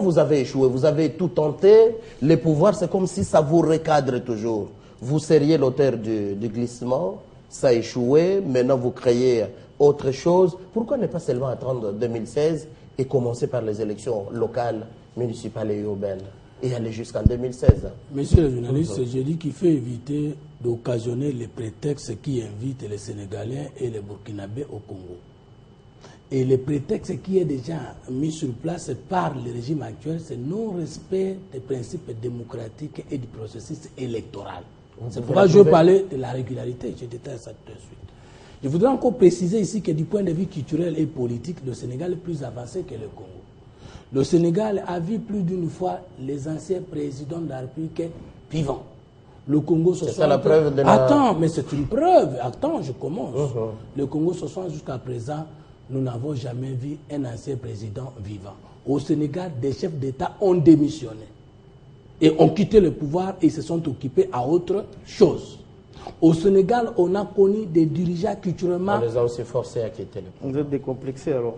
Vous avez échoué, vous avez tout tenté. Les pouvoirs, c'est comme si ça vous recadre toujours. Vous seriez l'auteur du glissement, ça a échoué, maintenant vous créez autre chose. Pourquoi ne pas seulement attendre 2016 et commencer par les élections locales, municipales et urbaines et aller jusqu'en 2016? Monsieur le journaliste, je dis qu'il faut éviter d'occasionner les prétextes qui invitent les Sénégalais et les Burkinabés au Congo. Et le prétexte qui est déjà mis sur place par le régime actuel, c'est non-respect des principes démocratiques et du processus électoral. C'est pourquoi je parlais de la régularité, je détaille ça tout de suite. Je voudrais encore préciser ici que du point de vue culturel et politique, le Sénégal est plus avancé que le Congo. Le Sénégal a vu plus d'une fois les anciens présidents de la République vivants. Le Congo 60... C'est ça la preuve de la... Attends, mais c'est une preuve. Attends, je commence. Le Congo 60, jusqu'à présent, nous n'avons jamais vu un ancien président vivant. Au Sénégal, des chefs d'État ont démissionné et ont quitté le pouvoir et se sont occupés à autre chose. Au Sénégal, on a connu des dirigeants culturellement... On les a aussi forcés à quitter le pouvoir. Vous êtes décomplexé alors.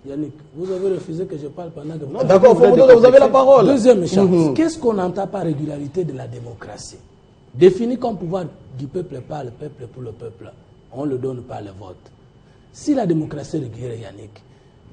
Yannick, vous avez refusé que je parle pendant que... D'accord, vous avez la parole. Deuxième chose, qu'est-ce qu'on entend par régularité de la démocratie? Défini comme pouvoir du peuple par le peuple pour le peuple. On le donne par le vote. Si la démocratie est régulière, Yannick,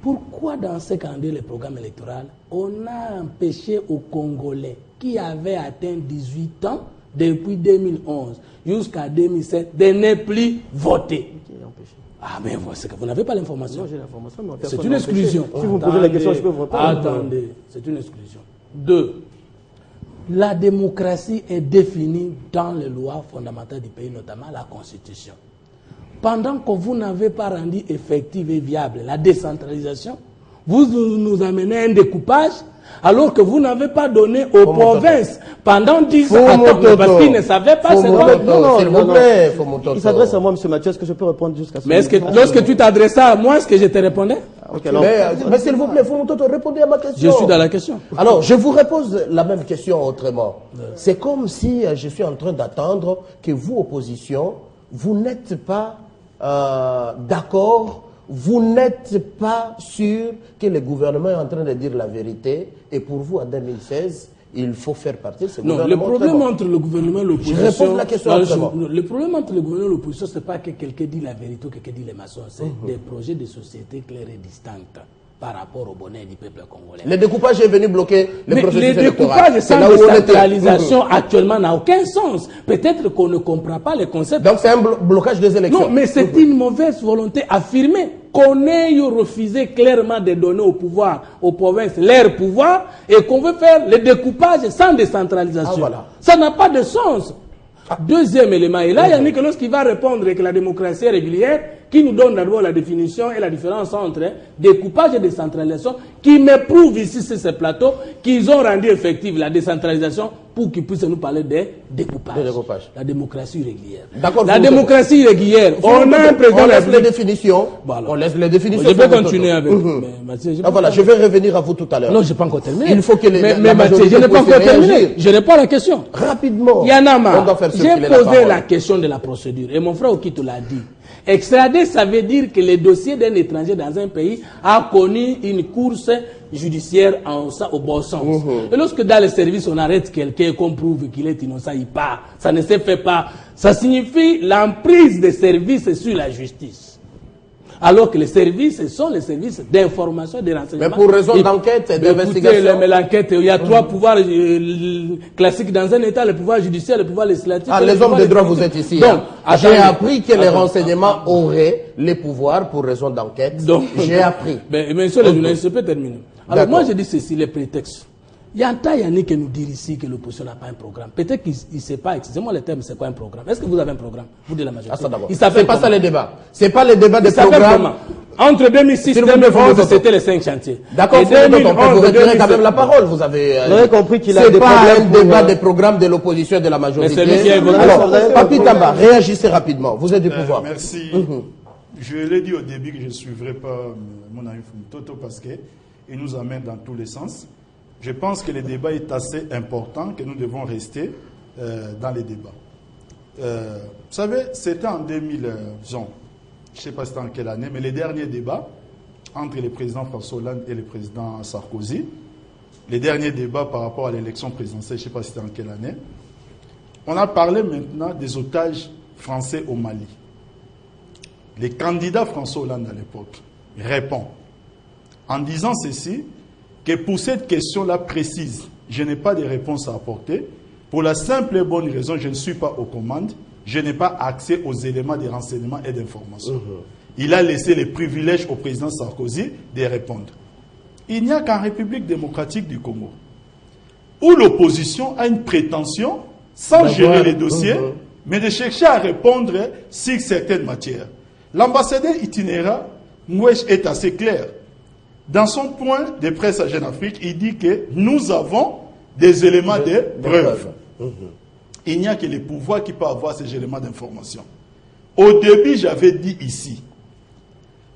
pourquoi dans ce calendrier, le programme électoral, on a empêché aux Congolais qui avaient atteint 18 ans depuis 2011 jusqu'à 2007 de ne plus voter? Qui est empêché? Ah, mais c'est que vous n'avez pas l'information. Non, j'ai l'information, mais c'est une exclusion. Si vous me posez la question, je peux vous répondre. Attendez, c'est une exclusion. 2. La démocratie est définie dans les lois fondamentales du pays, notamment la Constitution. Pendant que vous n'avez pas rendu effective et viable la décentralisation, vous nous amenez un découpage, alors que vous n'avez pas donné aux provinces pendant 10 ans, parce qu'ils ne savaient pas c'est quoi. S'il vous plaît, il s'adresse à moi, M. Mathieu, est-ce que je peux répondre jusqu'à ce moment? Mais lorsque tu t'adressais à moi, est-ce que je te répondais? Okay, mais s'il vous plaît, Fomototo, répondez à ma question. Je suis dans la question. Alors, je vous repose la même question autrement. C'est comme si je suis en train d'attendre que vous, opposition, vous n'êtes pas d'accord, vous n'êtes pas sûr que le gouvernement est en train de dire la vérité, et pour vous, en 2016, il faut faire partie de ce gouvernement. Non, le problème entre le gouvernement et l'opposition... Je réponds à la question autrement. Le problème entre le gouvernement et l'opposition, ce n'est pas que quelqu'un dit la vérité ou que quelqu'un dit les maçons, c'est des projets de société clairs et distincts par rapport au bonheur du peuple congolais. Le découpage est venu bloquer le processus électoral. Le découpage sans décentralisation actuellement n'a aucun sens. Peut-être qu'on ne comprend pas les concepts. Donc c'est un blocage des élections. Non, mais c'est une mauvaise volonté affirmée. Qu'on ait refusé clairement de donner au pouvoir, aux provinces, leur pouvoir, et qu'on veut faire le découpage sans décentralisation. Ah, voilà. Ça n'a pas de sens. Deuxième élément, et là, Yannick, lorsqu'il va répondre que la démocratie est régulière, qui nous donne d'abord la définition et la différence entre découpage et décentralisation, qui me prouve ici sur ce plateau qu'ils ont rendu effective la décentralisation pour qu'ils puissent nous parler de découpage. La démocratie régulière. La démocratie régulière, on a un président... On laisse les définitions. On laisse les définitions. Je peux continuer avec... Voilà, je vais revenir à vous tout à l'heure. Non, je n'ai pas encore terminé. Il faut que les... Mais Mathieu, je n'ai pas encore terminé. Je réponds à la question. Rapidement. Yanama, j'ai posé la question de la procédure et mon frère Okito l'a dit. Extrader, ça veut dire que le dossier d'un étranger dans un pays a connu une course judiciaire au bon sens. Et lorsque dans les services on arrête quelqu'un et qu'on prouve qu'il est innocent, il part. Ça ne se fait pas. Ça signifie l'emprise des services sur la justice. Alors que les services sont les services d'information et de renseignement. Mais pour raison d'enquête et d'investigation. Mais l'enquête, il y a trois pouvoirs classiques dans un État, le pouvoir judiciaire, le pouvoir législatif. Ah, les hommes de droit, vous êtes ici. Donc, j'ai appris que les renseignements auraient les pouvoirs pour raison d'enquête. J'ai appris. Mais monsieur le journaliste, je peux terminer. Alors moi, je dis ceci, les prétextes. Il y a un tas, Yannick, qui nous dit ici que l'opposition n'a pas un programme. Peut-être qu'il ne sait pas, excusez-moi le terme, c'est quoi un programme? Est-ce que vous avez un programme? Vous de la majorité. Ah, ça d'abord. C'est pas ça les débats. C'est pas les débats des programmes. Entre 2006 et 2011, c'était les 5 chantiers. D'accord, vous retirez quand même la parole. Vous avez compris qu'il a des problèmes. C'est pas un débat des programmes de l'opposition et de la majorité. Alors, Papi Tamba, réagissez rapidement. Vous êtes du pouvoir. Merci. Je l'ai dit au début que je ne suivrai pas mon ami Toto parce qu'il nous amène dans tous les sens. Je pense que le débat est assez important, que nous devons rester dans les débats. Vous savez, c'était en 2000, je ne sais pas c'était en quelle année, mais les derniers débats entre le président François Hollande et le président Sarkozy, les derniers débats par rapport à l'élection présidentielle, je ne sais pas c'était en quelle année, on a parlé maintenant des otages français au Mali. Les candidats François Hollande à l'époque répondent en disant ceci, que pour cette question-là précise, je n'ai pas de réponse à apporter. Pour la simple et bonne raison, je ne suis pas aux commandes, je n'ai pas accès aux éléments de renseignement et d'information. Il a laissé les privilèges au président Sarkozy de répondre. Il n'y a qu'en République démocratique du Congo, où l'opposition a une prétention, sans gérer les dossiers, mais de chercher à répondre sur certaines matières. L'ambassadeur itinéraire, Mouèche, est assez clair. Dans son point de presse à Jeune Afrique, il dit que nous avons des éléments de preuve. Il n'y a que les pouvoirs qui peuvent avoir ces éléments d'information. Au début, j'avais dit ici,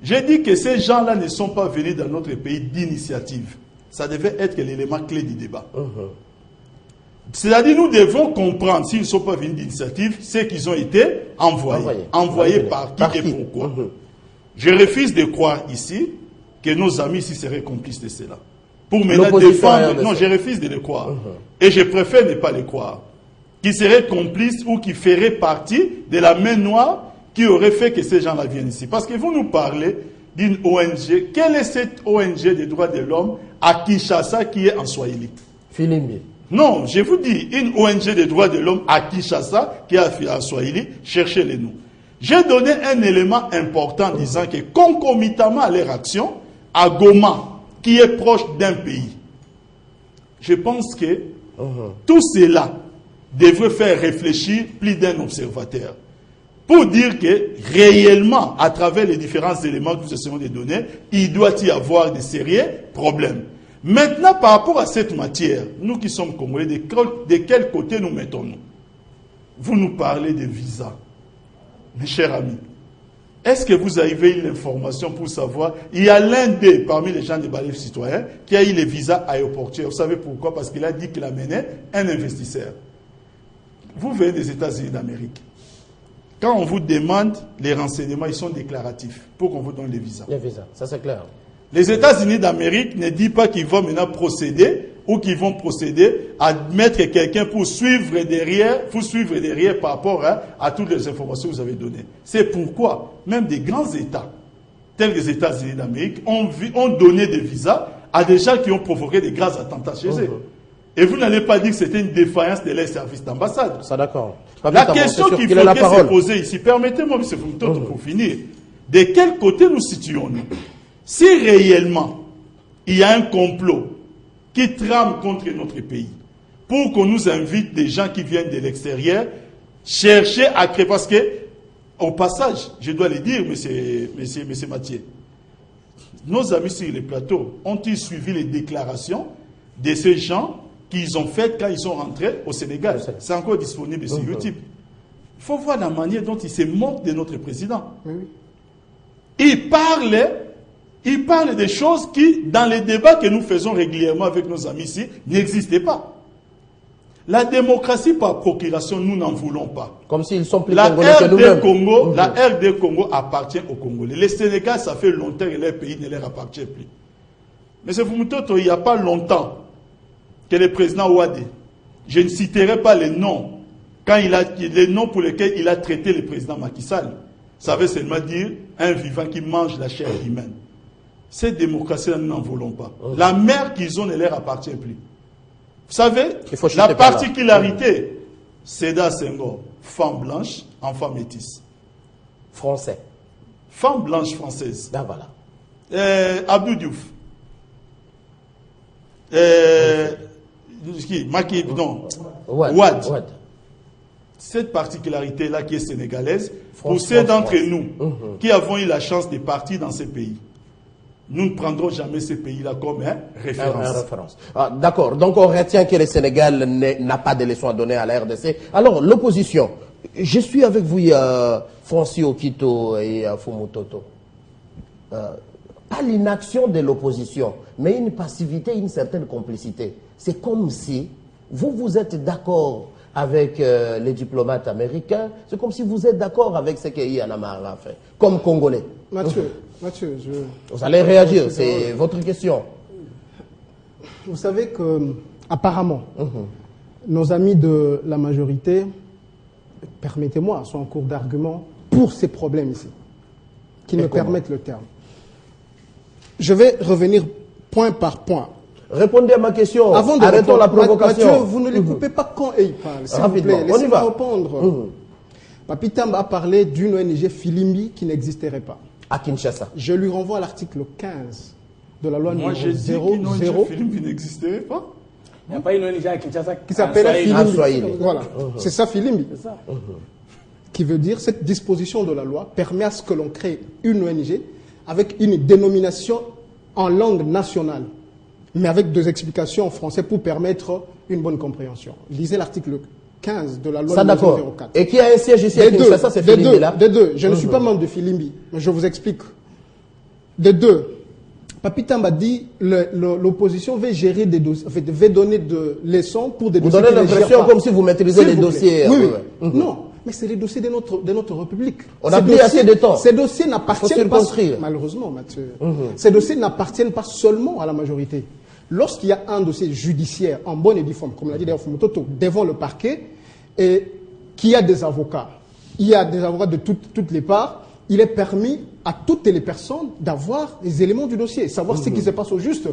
j'ai dit que ces gens-là ne sont pas venus dans notre pays d'initiative. Ça devait être l'élément clé du débat. C'est-à-dire, nous devons comprendre, s'ils ne sont pas venus d'initiative, c'est qu'ils ont été envoyés. Envoyés par qui et pourquoi. Je refuse de croire ici que nos amis ici seraient complices de cela. Pour maintenant défendre... Non, je refuse de le croire. Et je préfère ne pas le croire. Qu'ils seraient complices ou qui feraient partie de la main noire qui aurait fait que ces gens-là viennent ici. Parce que vous nous parlez d'une ONG. Quelle est cette ONG des droits de l'homme à Kinshasa qui est en Swahili? Filimbi. Non, je vous dis, une ONG des droits de l'homme à Kinshasa qui est en Swahili, cherchez-les nous. J'ai donné un élément important disant que concomitamment à leur action, à Goma, qui est proche d'un pays, je pense que tout cela devrait faire réfléchir plus d'un observateur. Pour dire que réellement, à travers les différents éléments que nous essayons de donner, il doit y avoir de sérieux problèmes. Maintenant, par rapport à cette matière, nous qui sommes Congolais, de quel côté nous mettons-nous? Vous nous parlez de visa. Mes chers amis, est-ce que vous avez eu l'information pour savoir, il y a l'un des, parmi les gens des Balèves citoyens, qui a eu les visas aéroportuaires. Vous savez pourquoi? Parce qu'il a dit qu'il amenait un investisseur. Vous venez des États-Unis d'Amérique. Quand on vous demande les renseignements, ils sont déclaratifs pour qu'on vous donne les visas. Les visas, ça c'est clair. Les États-Unis d'Amérique ne disent pas qu'ils vont maintenant procéder ou qu'ils vont procéder à mettre quelqu'un pour suivre derrière par rapport à toutes les informations que vous avez données. C'est pourquoi même des grands États, tels que les États-Unis d'Amérique, ont donné des visas à des gens qui ont provoqué des graves attentats chez eux. Et vous n'allez pas dire que c'était une défaillance de leurs services d'ambassade. Ça d'accord. La question qu'il faut se poser ici, permettez-moi, M. Fumtoto, pour finir, de quel côté nous situons-nous? Si réellement il y a un complot qui trame contre notre pays, pour qu'on nous invite des gens qui viennent de l'extérieur, chercher à créer, parce que, au passage, je dois le dire, monsieur Mathieu, nos amis sur les plateaux ont-ils suivi les déclarations de ces gens qu'ils ont faites quand ils sont rentrés au Sénégal? C'est encore disponible sur YouTube. Il faut voir la manière dont ils se moquent de notre président. Il parle des choses qui, dans les débats que nous faisons régulièrement avec nos amis ici, n'existaient pas. La démocratie par procuration, nous n'en voulons pas. Comme s'ils sont plus congolais que nous-mêmes. La RD Congo appartient aux Congolais. Le Sénégal, ça fait longtemps que leur pays ne leur appartient plus. Mais c'est Fumtoto, il n'y a pas longtemps que le président Ouadé, je ne citerai pas les noms, les noms pour lesquels il a traité le président Macky Sall. Ça veut seulement dire un vivant qui mange la chair humaine. Cette démocratie-là, nous n'en voulons pas. La mer qu'ils ont ne leur appartient plus. Vous savez, la particularité, Sédar Senghor, femme blanche, enfant métisse. Français. Femme blanche française. Ah, voilà. Abdou Diouf. Ouad. Cette particularité-là qui est sénégalaise, pour ceux d'entre nous qui avons eu la chance de partir dans ces pays, nous ne prendrons jamais ces pays-là comme référence. Ah, d'accord. Donc on retient que le Sénégal n'a pas de leçons à donner à la RDC. Alors l'opposition, je suis avec vous, Francis Okito et Fumtoto. Pas l'inaction de l'opposition, mais une passivité, une certaine complicité. C'est comme si vous êtes d'accord avec les diplomates américains, c'est comme si vous êtes d'accord avec ce que Yann Amara a fait, comme Congolais. Mathieu, vous allez réagir, c'est votre question. Vous savez que, apparemment, nos amis de la majorité, permettez-moi, sont en cours d'argument pour ces problèmes ici, qui me permettent le terme. Je vais revenir point par point. Répondez à ma question. Avant de Arrêtons répondre, la provocation. Mathieu, vous ne les coupez pas quand il parle. S'il vous plaît, laissez-moi répondre. Papi Tamba a parlé d'une ONG Filimbi qui n'existerait pas. À Kinshasa. Je lui renvoie à l'article 15 de la loi Moi, numéro j'ai dit qu'une 00 ONG Filimbi n'existerait pas. Il n'y a pas une ONG à Kinshasa qui s'appelle Swahili. Filimbi. Voilà, c'est ça Filimbi. C'est ça. Qui veut dire, cette disposition de la loi permet à ce que l'on crée une ONG avec une dénomination en langue nationale, mais avec deux explications en français pour permettre une bonne compréhension. Lisez l'article 15 de la loi numéro 04. Et qui a un siège ici à Kinshasa, c'est Filimbi là. Des deux. Je ne suis pas membre de Filimbi, mais je vous explique. Des deux. Papi Tamba dit l'opposition veut gérer des dossiers, veut donner de leçons pour des dossiers. Vous donnez l'impression comme si vous maîtrisez les dossiers. Oui. Non, mais c'est les dossiers de notre République. On a plus assez de temps. Ces dossiers n'appartiennent pas, malheureusement, Mathieu, ces dossiers n'appartiennent pas seulement à la majorité. Lorsqu'il y a un dossier judiciaire en bonne et due forme, comme l'a dit d'ailleurs Fumototo, devant le parquet, et qu'il y a des avocats, il y a des avocats de toutes les parts, il est permis à toutes les personnes d'avoir les éléments du dossier, savoir ce qui se passe au juste.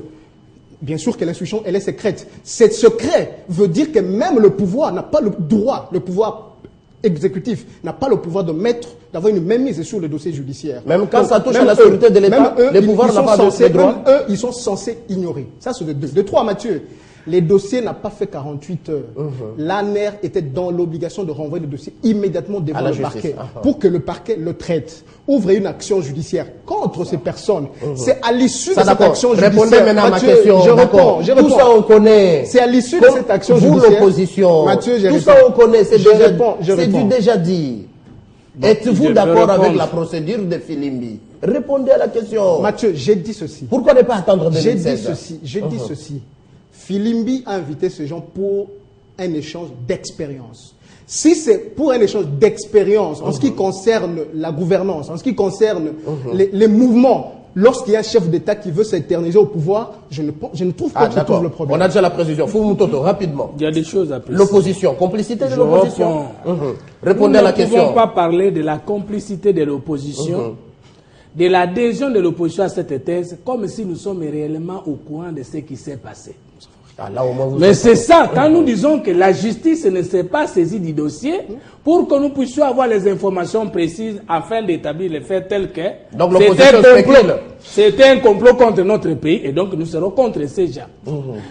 Bien sûr que l'instruction, elle est secrète. C'est secret veut dire que même le pouvoir n'a pas le droit, le pouvoir exécutif n'a pas le pouvoir de d'avoir une mainmise sur le dossier judiciaire. Même quand ça touche à la sécurité de l'État, les pouvoirs n'ont pas de droit. Eux, ils sont censés ignorer. Ça, c'est de deux. De trois, Mathieu. Les dossiers n'ont pas fait 48 heures. L'ANER était dans l'obligation de renvoyer le dossier immédiatement devant le parquet pour que le parquet le traite. Ouvre une action judiciaire contre ces personnes. C'est à l'issue de cette action judiciaire. Répondez maintenant à ma question. Je réponds. Tout ça, on connaît. C'est à l'issue de cette action judiciaire. Vous, l'opposition. Mathieu, tout ça, on connaît. C'est du déjà dit. Êtes-vous d'accord avec la procédure de Filimbi? Répondez à la question. Mathieu, j'ai dit ceci. Pourquoi ne pas attendre 2016? J'ai dit ceci. Filimbi a invité ces gens pour un échange d'expérience. Si c'est pour un échange d'expérience en ce qui concerne la gouvernance, en ce qui concerne les mouvements, lorsqu'il y a un chef d'État qui veut s'éterniser au pouvoir, je ne trouve pas qu'il trouve le problème. On a déjà la précision. Fumototo, rapidement. Il y a des choses à préciser. L'opposition, complicité de l'opposition. Répondez à la question. Nous ne pouvons pas parler de la complicité de l'opposition, de l'adhésion de l'opposition à cette thèse, comme si nous sommes réellement au courant de ce qui s'est passé. Mais c'est ça, quand nous disons que la justice ne s'est pas saisie du dossier, pour que nous puissions avoir les informations précises afin d'établir les faits tels que c'était un complot contre notre pays, et donc nous serons contre ces gens.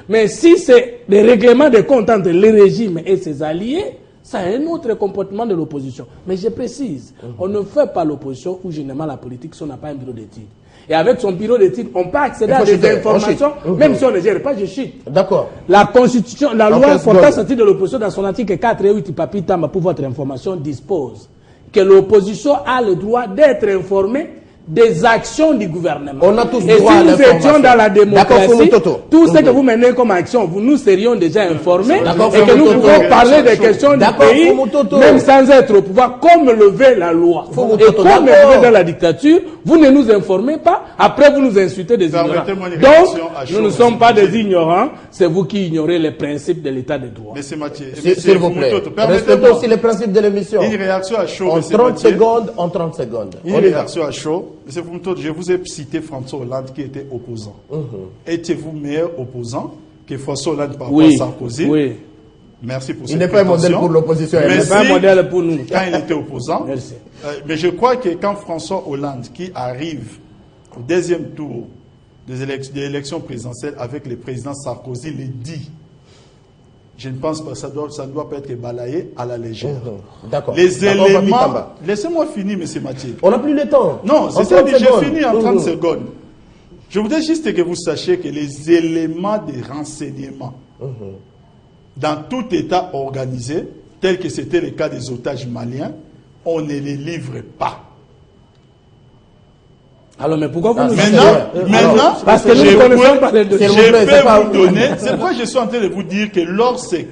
Mais si c'est des règlements de compte entre le régime et ses alliés, ça a un autre comportement de l'opposition. Mais je précise, on ne fait pas l'opposition ou généralement la politique si on n'a pas un bureau d'études. Et avec son bureau d'études, on peut accéder à des informations, même si on ne gère pas, je chute. D'accord. La Constitution, la loi portant sortie de l'opposition dans son article 4 et 8, Papi Tamba, pour votre information, dispose que l'opposition a le droit d'être informée des actions du gouvernement. On a tous et droit si à nous étions dans la démocratie, tout ce que vous menez comme action, nous serions déjà informés et que nous pouvons parler des questions du pays, même sans être au pouvoir, comme le veut la loi. Et comme le veut dans la dictature, vous ne nous informez pas, après vous nous insultez des ignorants. Donc, nous ne sommes pas des ignorants, c'est vous qui ignorez les principes de l'état de droit. Monsieur Mathieu, s'il vous plaît, respectez aussi les principes de l'émission. Une réaction à chaud, en 30 secondes, en 30 secondes. Une réaction à chaud. Monsieur Fumototo, je vous ai cité François Hollande qui était opposant. Étiez-vous meilleur opposant que François Hollande par rapport à Sarkozy? Oui. Merci pour cette Il n'est pas un modèle pour l'opposition. Il n'est pas un modèle pour nous. Quand il était opposant. Merci. Mais je crois que quand François Hollande, qui arrive au deuxième tour des élections présidentielles avec le président Sarkozy, le dit, je ne pense pas que ça ne doit pas être balayé à la légère. D'accord. Les éléments... Laissez-moi finir, M. Mathieu. On n'a plus le temps. Non, c'est ça que j'ai fini en 30 secondes. Je voudrais juste que vous sachiez que les éléments de renseignement dans tout État organisé, tel que c'était le cas des otages maliens, on ne les livre pas. Alors, mais pourquoi vous nous dites maintenant, parce que nous ne connaissons pas les dossiers. Je peux vous donner, c'est pourquoi je suis en train de vous dire que lorsque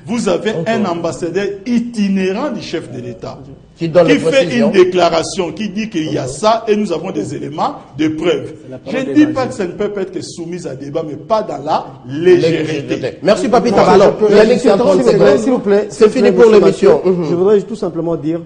vous avez un ambassadeur itinérant du chef de l'État, qui donne les fait précisions. une déclaration, qui dit qu'il y a ça et nous avons des éléments de preuve. Je ne dis pas que ça ne peut pas être soumis à débat, mais pas dans la légèreté. Merci Papita. Moi, Alors, je peux Yannick, c'est en 30 secondes. S'il vous plaît. C'est fini pour l'émission. Je voudrais tout simplement dire